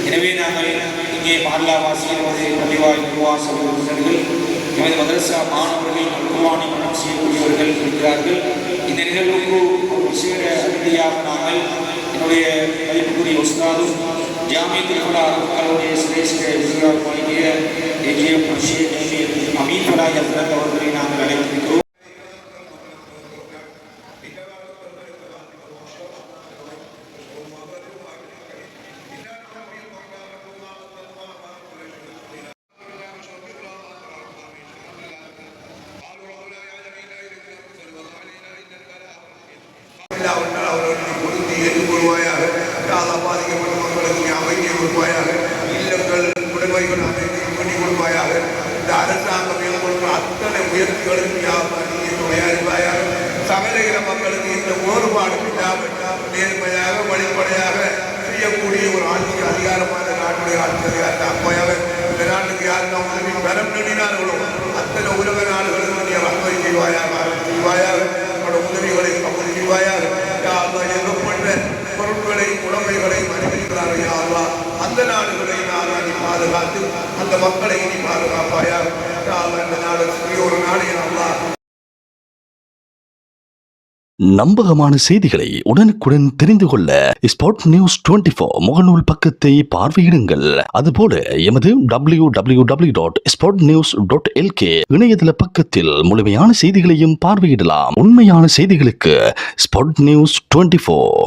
எனவே நாங்கள் இங்கே மாநிலவாசிகள் பள்ளிவாய் நிர்வாக சபை உறுப்பினர்கள் எமது மதரசா மாணவர்கள் குர்ஆனை மனம் செய்யக்கூடியவர்கள் இருக்கிறார்கள். இந்த நிகழ்வுக்கு விசேட அதிதியாக நாங்கள் என்னுடைய மதிப்புக்குரிய உஸ்தாதும் ஜாமியத்துல் உலமா அரபுகளுடைய சிரேஷ்ட விருதாக வழங்கிய ஏஜிஎம் ஷேக் அமீன் ஃபலாஹ் ஹஸ்ரத் அவர்களை நாங்கள் அழைத்திருக்கிறோம். அவர்களுக்கு பொருந்தி ஏற்றுக்கொள்வாயாக. பாதிக்கப்பட்ட மக்களுக்கு அமைதியை கொடுப்பாயாக. இல்லங்கள் உடைமைகள் அமைதியை பண்ணி கொடுப்பாயாக. இந்த அரசாங்கம் மேற்கொள்கிற அத்தனை முயற்சிகளுக்கு நீ துணையாயிருப்பாயாக. சகல இன மக்களுக்கு இந்த வேறுபாடு இல்லாமல் நேர்மையாக வழிபடையாக செய்யக்கூடிய ஒரு ஆட்சி அதிகாரமான நாட்டுடைய ஆட்சி அதிகாரத்தை அப்பையாக இந்த நாட்டுக்கு யாருக்கும் உதவி பெறம் நடினார்களோ அத்தனை உலக நாடுகளுக்கு நீ ரஹ்மை செய்வாயாக, செய்வாயாக. உதவிகளை கபூல் செய்வாயாக. எங்கப்பட்ட பொருட்களை உடைமைகளை அறிவிக்கிறார்கள். அந்த நாடுகளை நீ பாதுகாத்து அந்த மக்களை நீ பாதுகாப்பாயாக. இந்த நாடு சிறிய ஒரு நாடு அல்லா. நம்பகமான செய்திகளை உடனுக்குடன் தெரிந்து கொள்ள ஸ்பாட் நியூஸ் 24 முகநூல் பக்கத்தை பார்வையிடுங்கள். அதுபோல எமது www.spotnews.lk இணையதள பக்கத்தில் முழுமையான செய்திகளையும் பார்வையிடலாம். உண்மையான செய்திகளுக்கு ஸ்பாட் நியூஸ் 24.